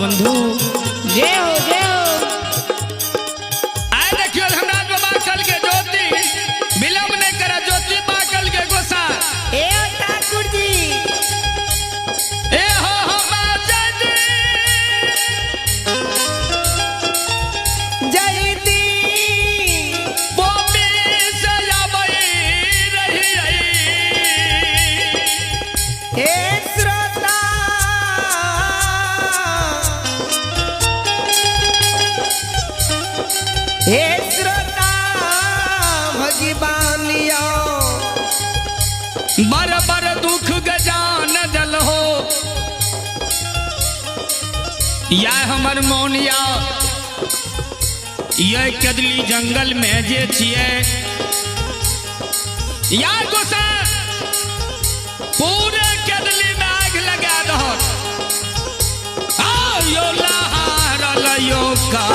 बंधु जय हो जय हो। आए देखियो हमरा बाबा कल के ज्योति विलंब नहीं करा ज्योति बाकल के गोसा ए ठाकुर जी ए हो बाजदी जय दी बोबी से आबई रही हे श्रोता हे श्रोता भगवानिया बर बर दुख गजान जल हो या हमर मोनिया ये कदली जंगल में जे छिए या गोसा पूरे कदली में आग लगा दो यो लहारल यो का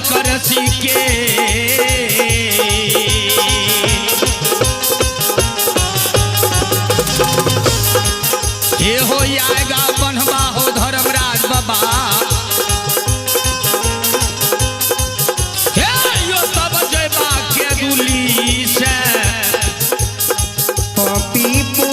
करसी के ये हो आएगा बनवा हो धर्मराज बाबा यो तब जयबा के गुली से पीपू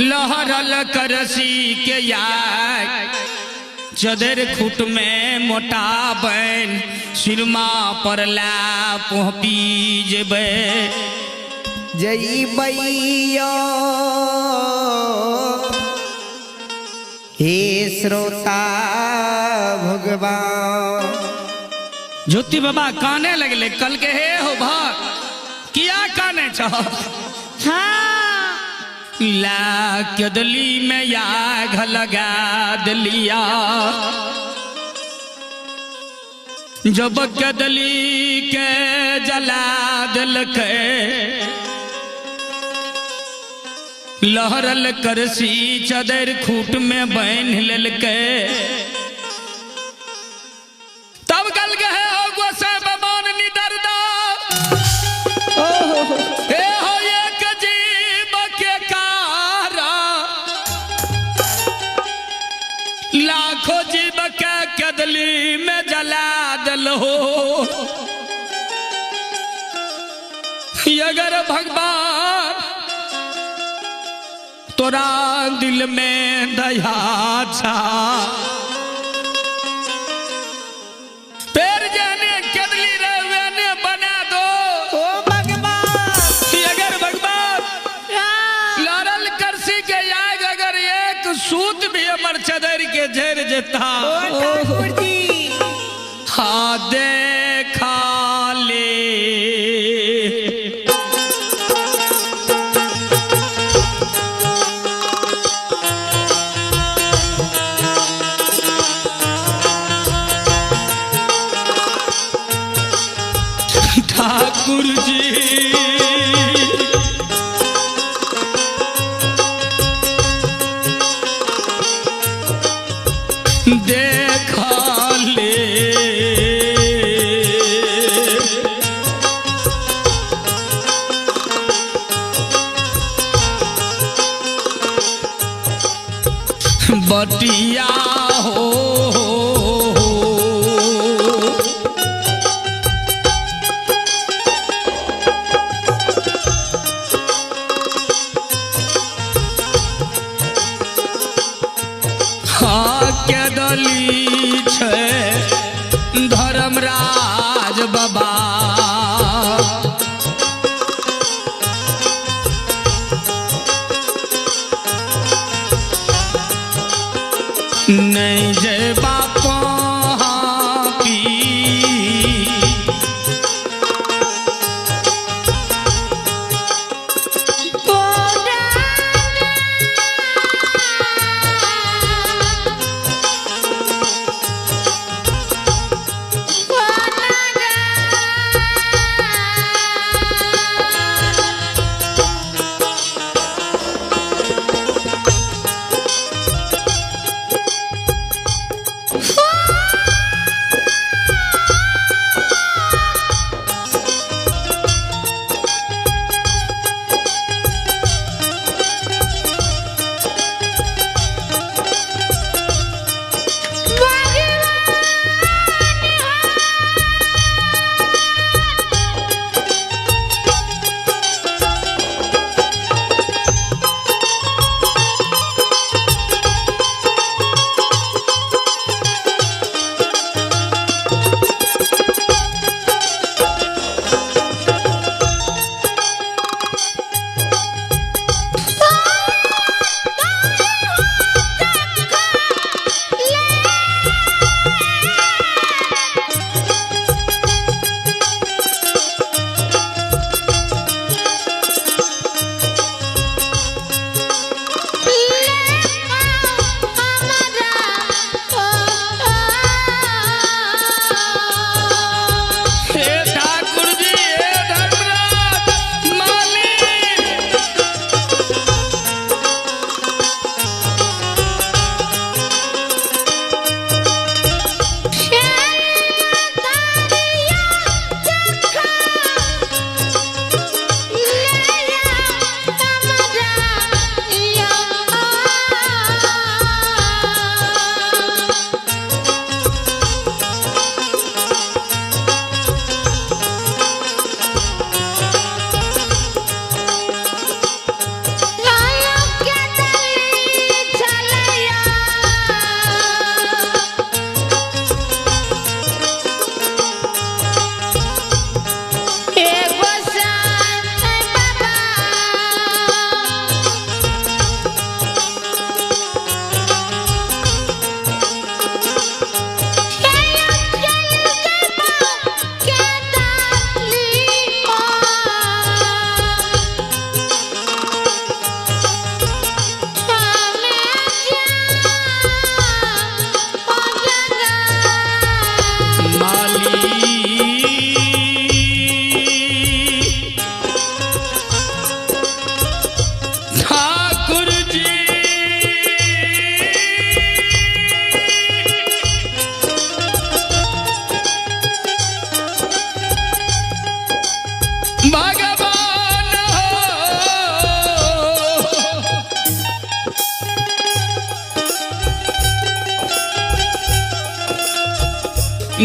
लहरल करसी के याद चदर खुट में मोटा बन सिरमा पर ला पहुँपी जेबे जई बैया हे श्रोता भगवान ज्योति बाबा काने लगले कल के हे हो भाग किया काने चाह हाँ ला कदली में आग लगा दिलिया जब कदली के जला दिल के लहरल करसी चदर खूट में बन लेल के तब कल गए हो गोसा बमान निदर दो लाखों जीव के कदली में जला दल हो अगर भगवान तोरा दिल में दया छा पैर जाने कदली रहे बना दो ओ भगवान अगर भगवान लड़ल करसी के आग अगर एक सूत भी अमर चदर के झर जेता ठाकुर जी हाँ देखा ले बटिया हो, हाँ के दली छे धर्मराज बाबा नहीं जय बापा पी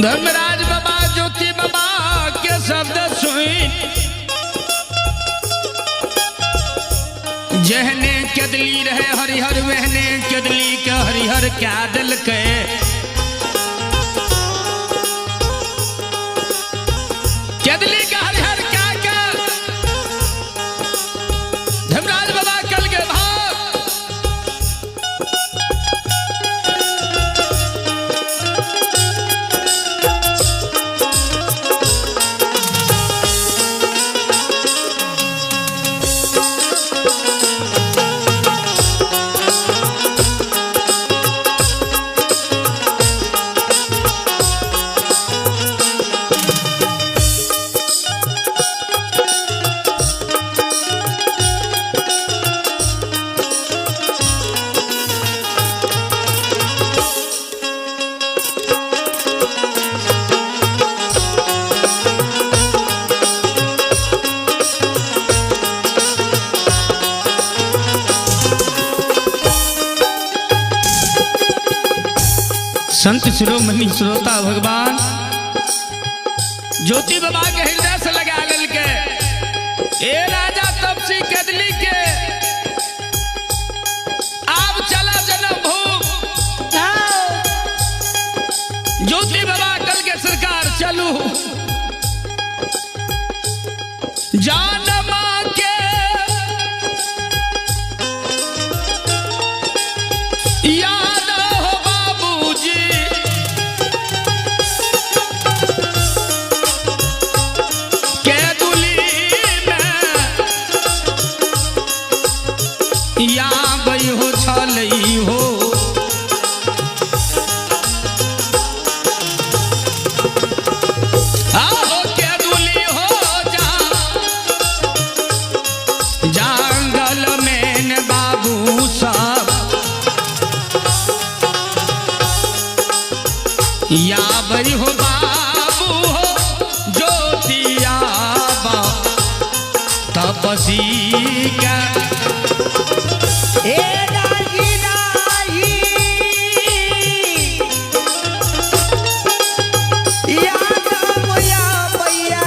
धर्मराज बाबा ज्योति बाबा के शब्द सुन जहने केदली रहे हरिहर वहने केदली के हरिहर क्या दिल के केदली का हरिहर क्या क्या धर्मराज बाबा कल के भाग संत शिरोमणि श्रोता भगवान ज्योति बाबा के हृदय से लगा लेल के ए राजा तपसी कदली के आप चला जन्म भूम ज्योति बाबा कल के सरकार चलू जान मां के याद हो बाबूजी के दुली में या बई हो छलई हो आहो के दुली हो जा जंगल में न बाबू सब या बई हो बाबू हो ज्योतिया तपसी का ए राही राही याद मोया मैया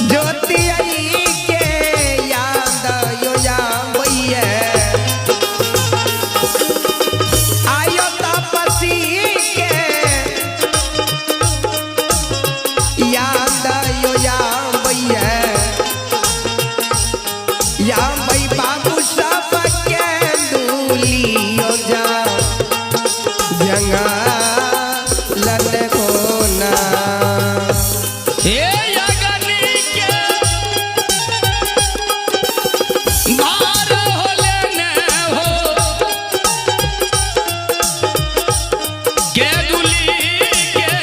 ज्योति आई के याद यो या मैया आयो तपसी के याद यो या मैया या मई बाबू सब के दूलियो जा जंगल कोना हे अगनी के मार होले ने हो के दुली के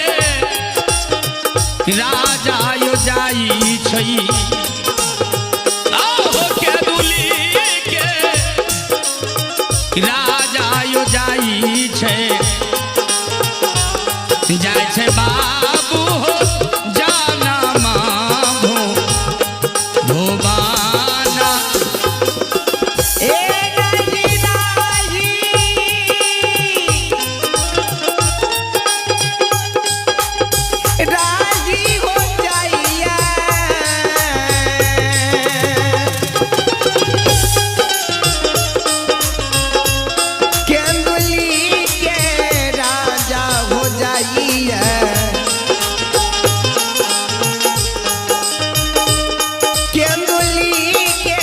राजा यो जाई छई आहो के दुली के राजा यो जाई छै जाय छै बाबू हो जाना माभो भोबाना ए राही राही राही हो जाइया केंदुली के राजा हो जाइया केंदुली के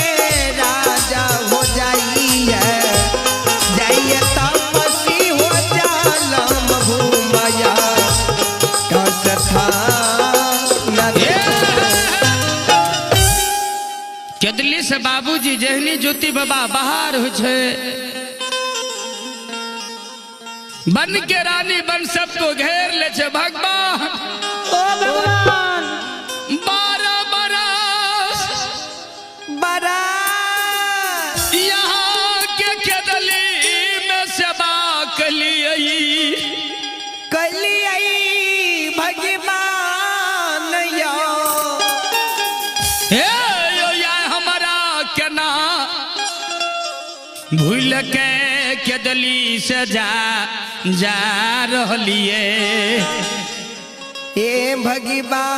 राजा हो जाइया जाइए तपसी हो जालम भूमया कथा केदली से बाबूजी जहनी ज्योति बाबा बाहर हो छे बन के रानी बन सबको घेर ले छे भगवान ओ भगवान 12 बरस बड़ा यहाँ के केदली में सेवा कलियई कलियई भगवान यो हे यो या हमारा केना भूल के केदली से जा रहलिए हे भगवान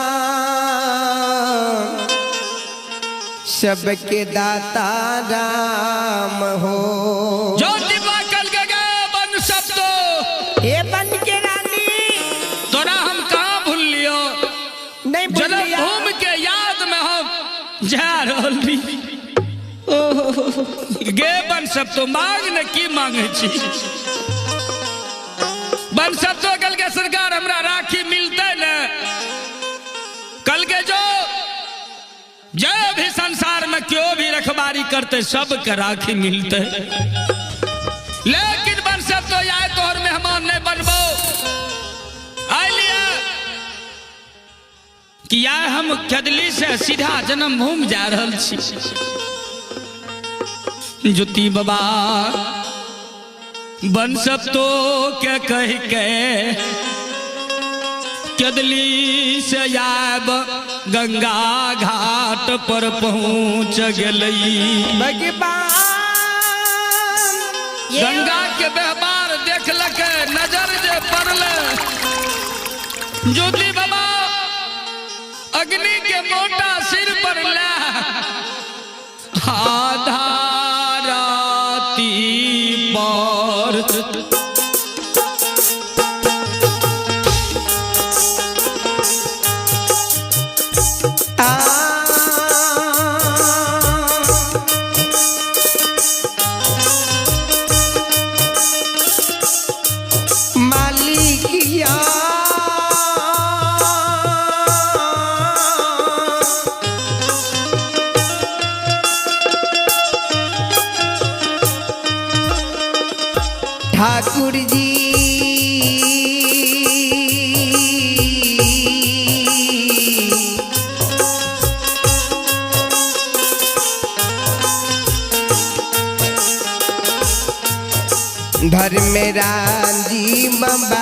सबके दाता राम हो ज्योति बाकल के गए बन सब तो हे बन के रानी तोरा हम कहाँ भूल लियो नहीं भूल जन्म लिया भूमि के याद में हम जा रहली गे बन सब तो मांग ने की मांगे छी बन सब तो कल के सरकार हमरा राखी मिलते न कल के जो भी संसार में क्यों भी रखवारी करते सब के राखी मिलते लेकिन बन सब तो आए तोहर मेहमान नहीं बनबो आइलिया कि आए हम केदली से सीधा जन्म भूमि जा रहल छी ज्योति बाबा बन सब तो के कह के केदली से आब गंगा घाट पर पहुँच गई। भगवान गंगा के व्यवहार देखलक, नजर जे पड़ल ज्योति बाबा अग्नि के मोटा सिर पर ला आधा राती पर मालिकिया ठाकुर जी धर्मराज जी बाबा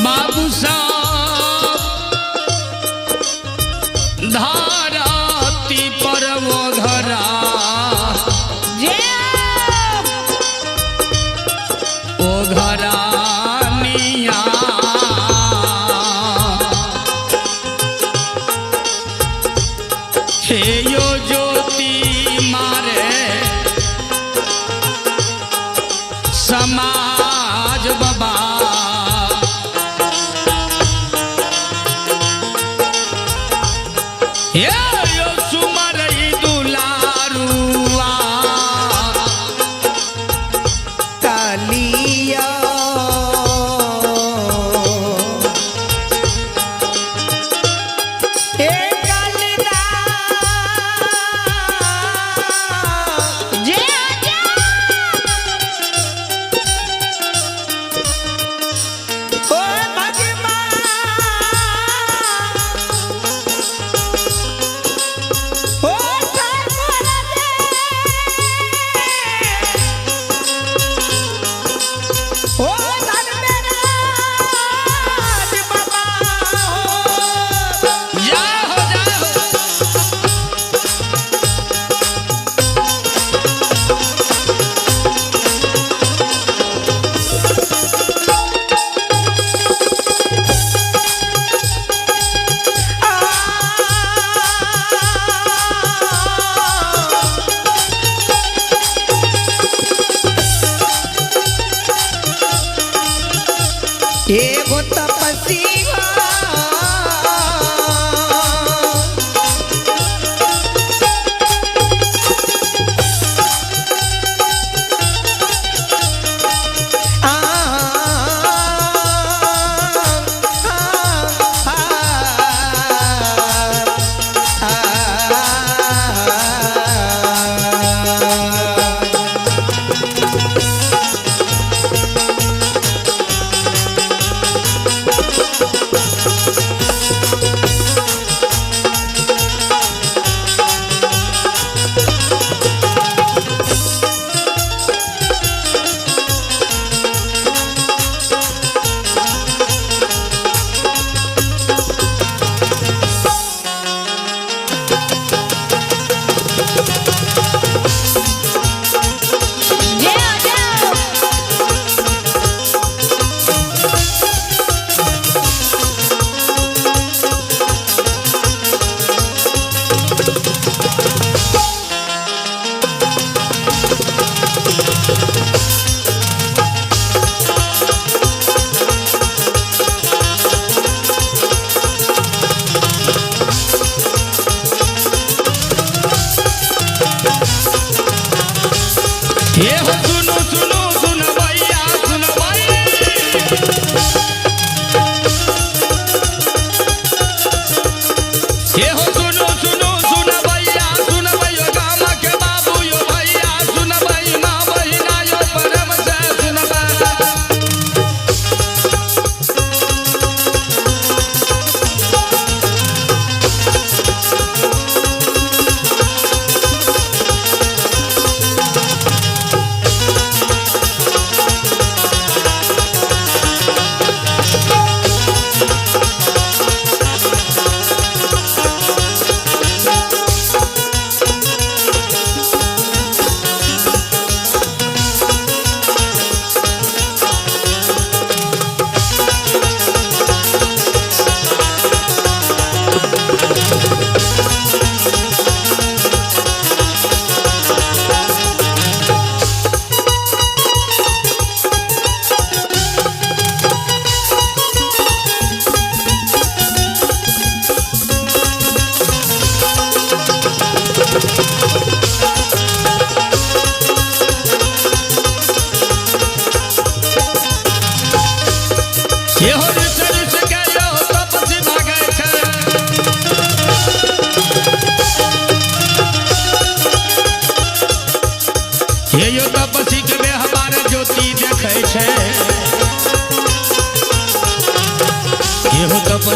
बाबू साहब धाराती पर वो घरा ओ घरा निया हे यो ज्योति मारे समाज बाबा यो सुमरई दुलारुआ कालिया ए कालिदा जय जय ओ भगवान ओ ठाकुर ओ धर्मराज बाबा जय हो जय हो। एगो तपस्या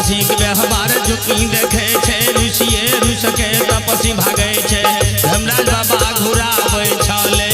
तपसी के व्यवहार झुकी देखे छे ऋषिए ऋष के तपसी भागे छे धर्मराज बाबा घुरावे छले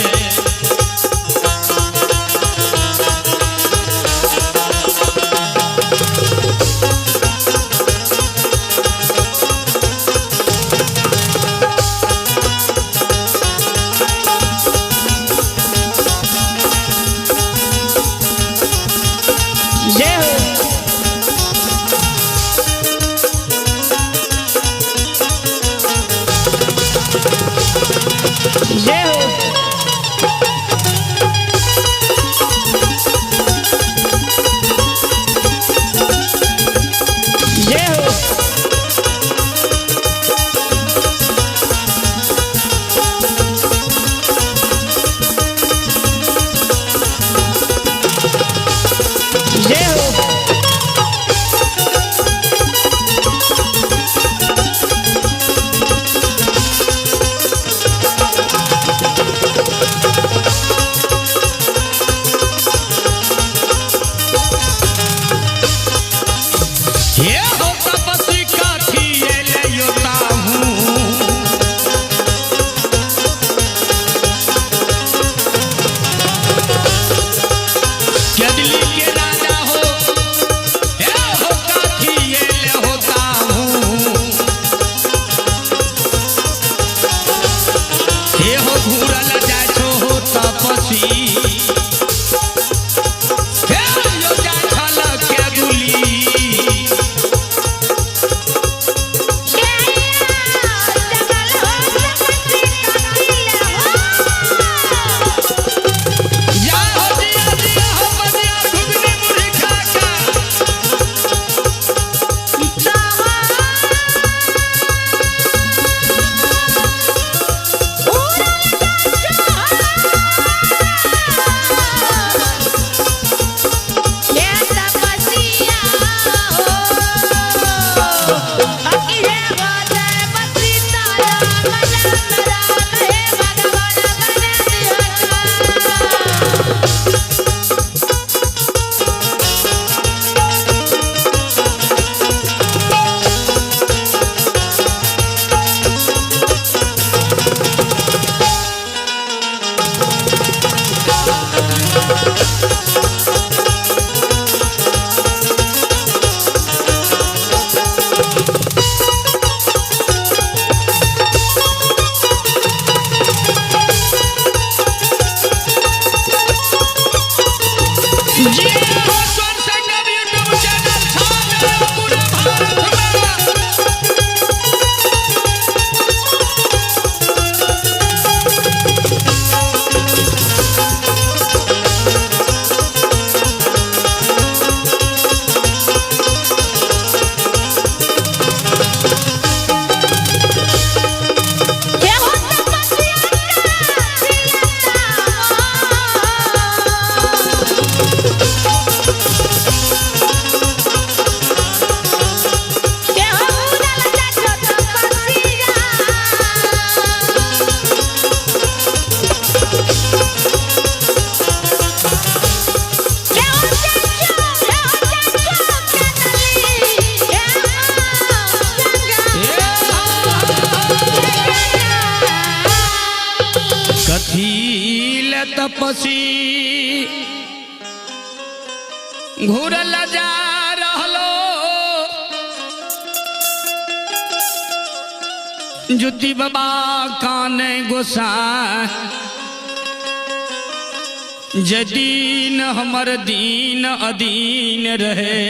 तपसी घूरल जा रहलो जुती बाबा काने गोसा जदीन हमर दीन अदीन रहे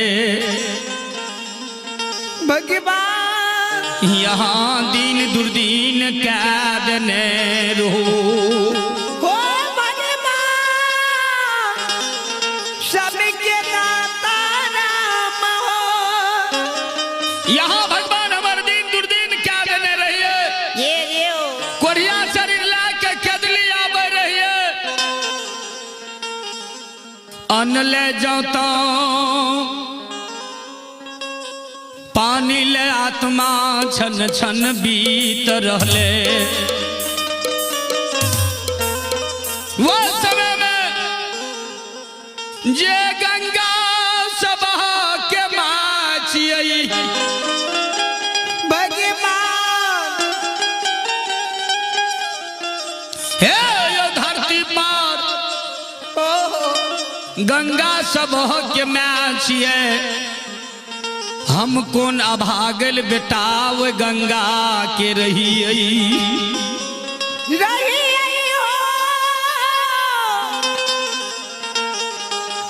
भगवान यहाँ दीन दुर्दीन कैद ने रो यहाँ भगवान हमारे दिन दुर्दीन क्या देने रहिए ये कोरिया शरीर ला के कदली आवे रहिए अन्न ले जाता पानी ले आत्मा छन छन बीत रहले वो समय में जे गंगा सबहा के माचियई गंगा सब के मैं छिए हम कौन अभागल बेटाव गंगा के रही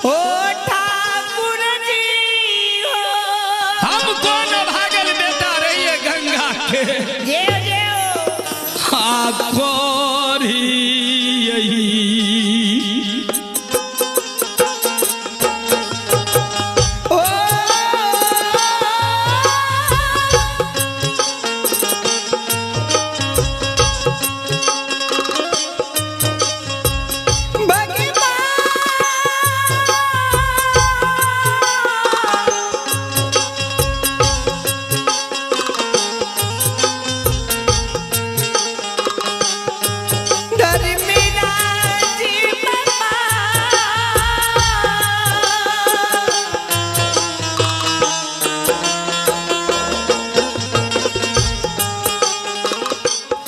हो ठाकुर जी हो हम कौन अभागल बेटा रही गंगा के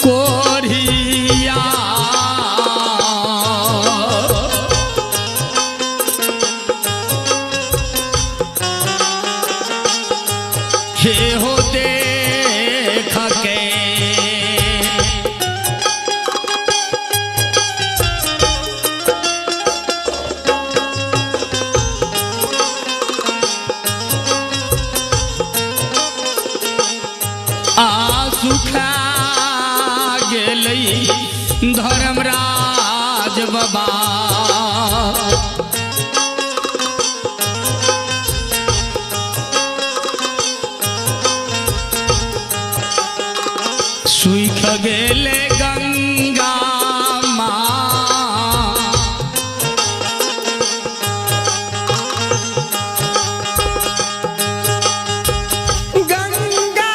कोरी हे हो देख के आंसू खा गेलई धर्मराज बाबा सुख गेले गंगा माँ गंगा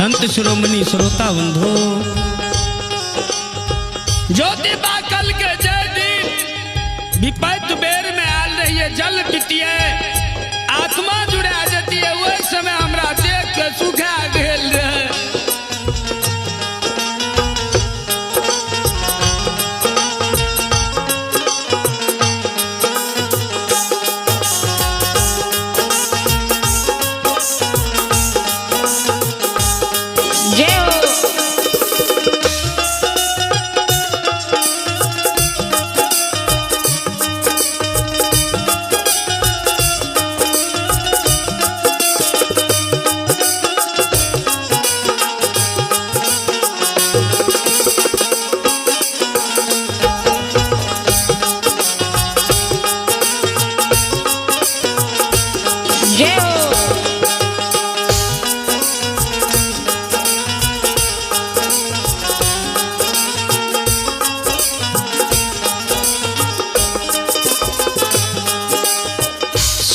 संत शिरोमणि श्रोता बंधु ज्योति बाकल के जय दिन विपत बेर में आल रही है जल पिटिए आत्मा जुड़ा जाती है वही समय हमरा देख के सुखा गेल रहे।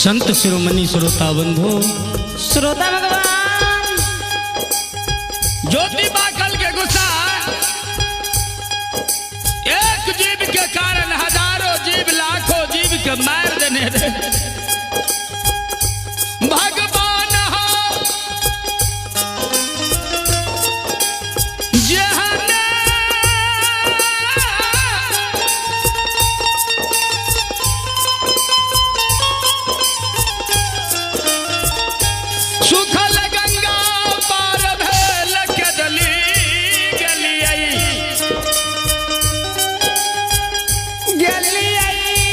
संत शिरोमणि श्रोता बंधु श्रोता भगवान ज्योति बाकल के गुस्सा एक जीव के कारण हजारों जीव लाखों जीव के मार देने रे भगवान हो जहने सुखल गंगा पार भेल के दली गेलियै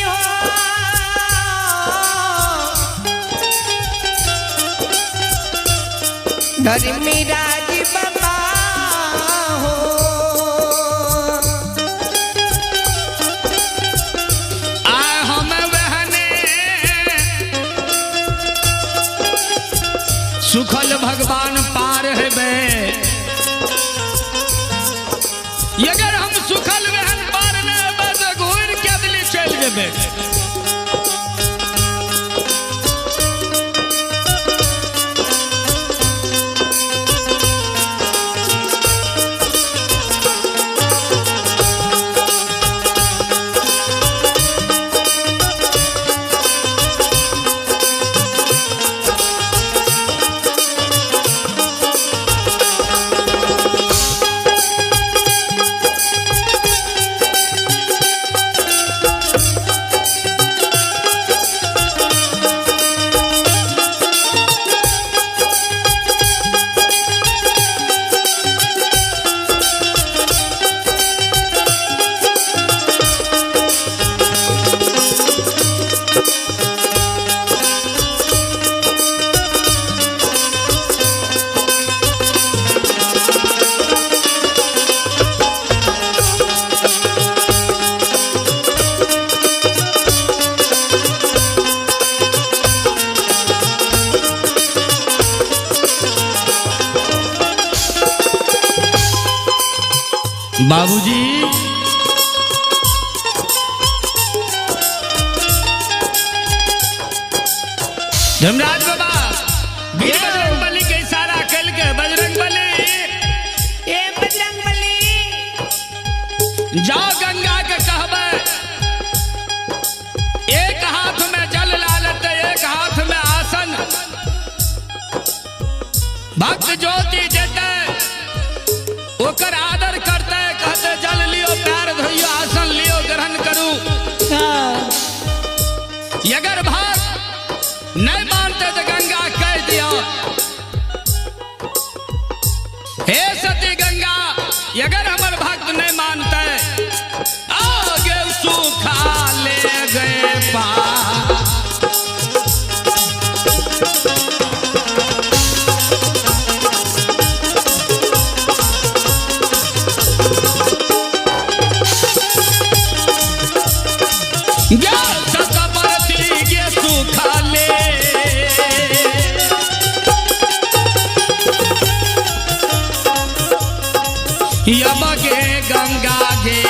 हो धर्मी राज बाबा हो आ हम बहने सुखल भगवान पार हेबे अगर हम सुखल बहन पार न हेबे तो घूर के दिल्ली चल जेबे। बाबूजी धर्मराज बाबा वीर बजरंग बली के इशारा कल के बजरंग बली ए बजरंग बली जाओ गंगा के कहबे एक हाथ में जल लालत एक हाथ में आसन भक्त ज्योति देते ओकर आदर करते कहते जल लियो पैर धोइयो आसन लियो ग्रहण करू। अगर भाग नहीं मानते तो गंगा कह दिया हे सती गंगा अगर हमारे भक्त नहीं मानते आगे सूखा ले गए पार यमगे गंगा गे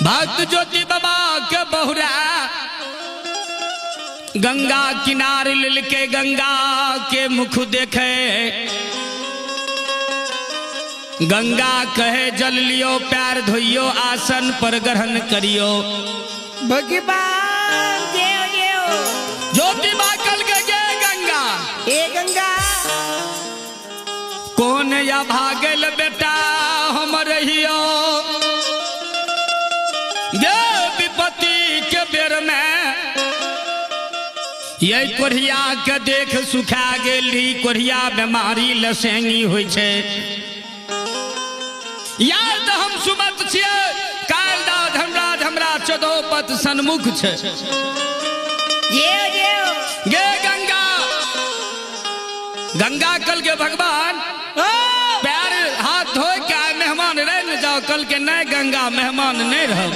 भक्त ज्योति बाबा के बहुरा गंगा किनारे लिलके गंगा के मुख देखे। गंगा कहे जल लियो पैर धोइयो आसन पर ग्रहण करियो। भगवान देव देव ज्योति बा कल के गे गंगा ए गंगा कौन या भागल बेटा हम रहियो। ये विपत्ति के बेर में ये कोढ़िया के देख सुखा गेली। कोढ़िया बीमारी लसेंगी होइ छे। याद हम सुमत छियै काल दाद हमरा चौदोपत सन्मुख छे। देव देव गे गंगा गंगा कल के भगवान पैर हाथ धो के मेहमान रह न जाओ। कल के नहीं गंगा मेहमान नहीं रहो।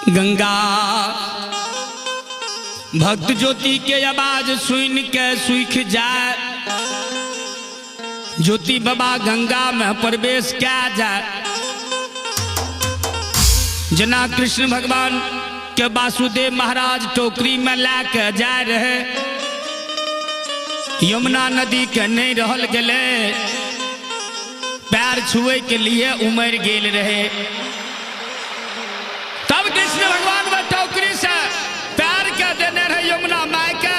गंगा भक्त ज्योति के आवाज सुन के सूख जाए। ज्योति बाबा गंगा में प्रवेश क्या जाए। जना कृष्ण भगवान के वासुदेव महाराज टोकरी में लाके जा रहे। यमुना नदी के नहीं रहल गेले पैर छुए के लिए उमर गेल रहे। तब कृष्ण भगवान में टोकरी से पैर के देने रहे यमुना माय के।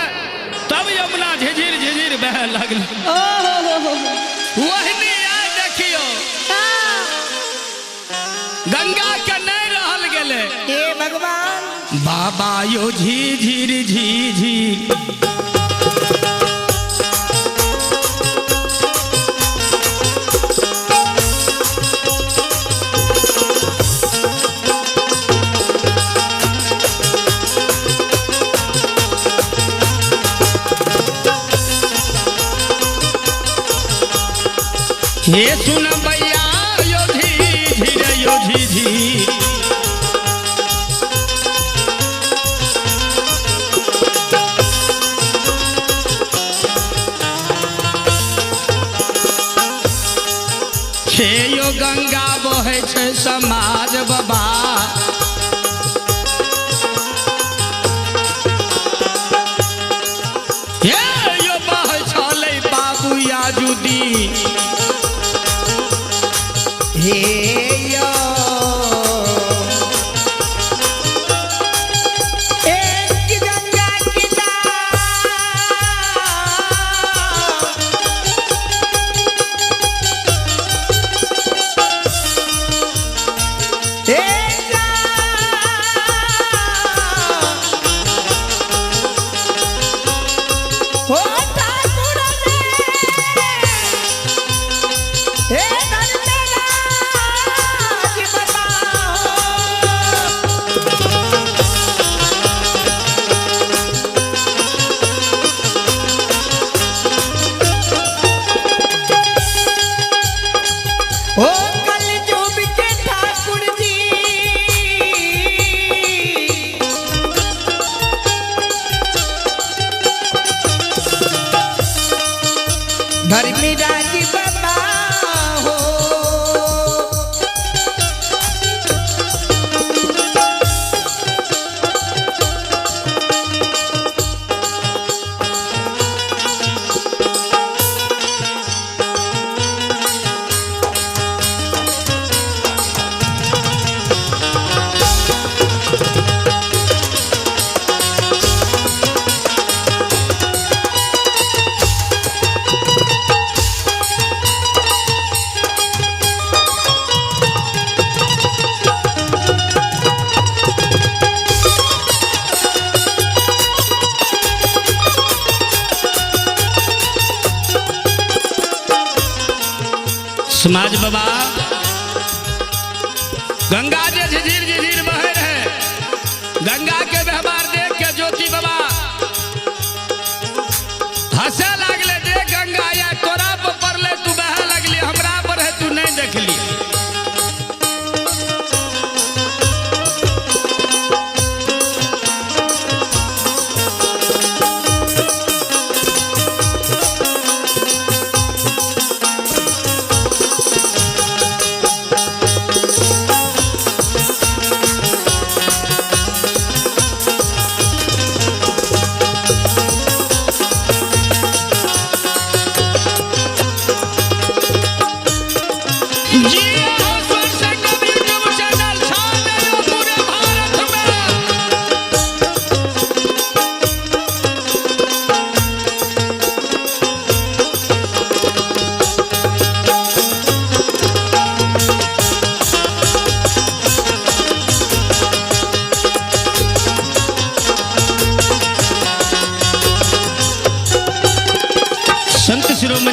तब यमुना झिझिर झिझिर बह लगल। वही आए देखियो गंगा के नहीं रहल गेले। हे भगवान बाबा यो झिझिर झिझिर हे सुन भैया यो झिझिर यो झिझिर हे यो गंगा बहे छै समाज बाबा। हे यो बहे छलै बाबू याजुदी। हे यो एक गंगा किनार हो ठाकुर हे ओ कल जुग के ठाकुर जी धर्मी राजी बाबा हो। समाज बाबा गंगा जे झिझिर झिझिर बहे रहे। गंगा के व्यवहार देख के ज्योति बाबा हंसे लगले। देख गंगा या तोरा पर पड़ले तू बहे लगली हमरा पर है तू नहीं देखली।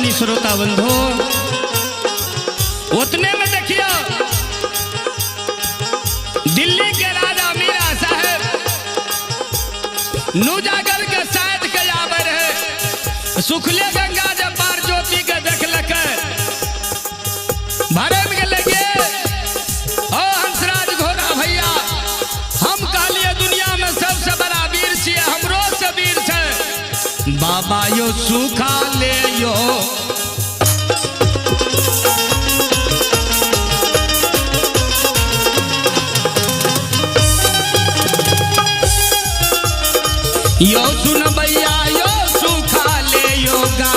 बनी श्रोता बंधु, उतने में देखियो दिल्ली के राजा मीरा साहब नूजागर के साथ के आवे रहे, सुखले गंगा जब पार ज्योति के देखलक भरम के लगे ओ हंसराज घोड़ा भैया, हम कहलिए दुनिया में सबसे बड़ा वीर छियै, हमरो से वीर छै बाबा यो सुखा ले यो। यो सुन भैया यो सुखा ले योगा,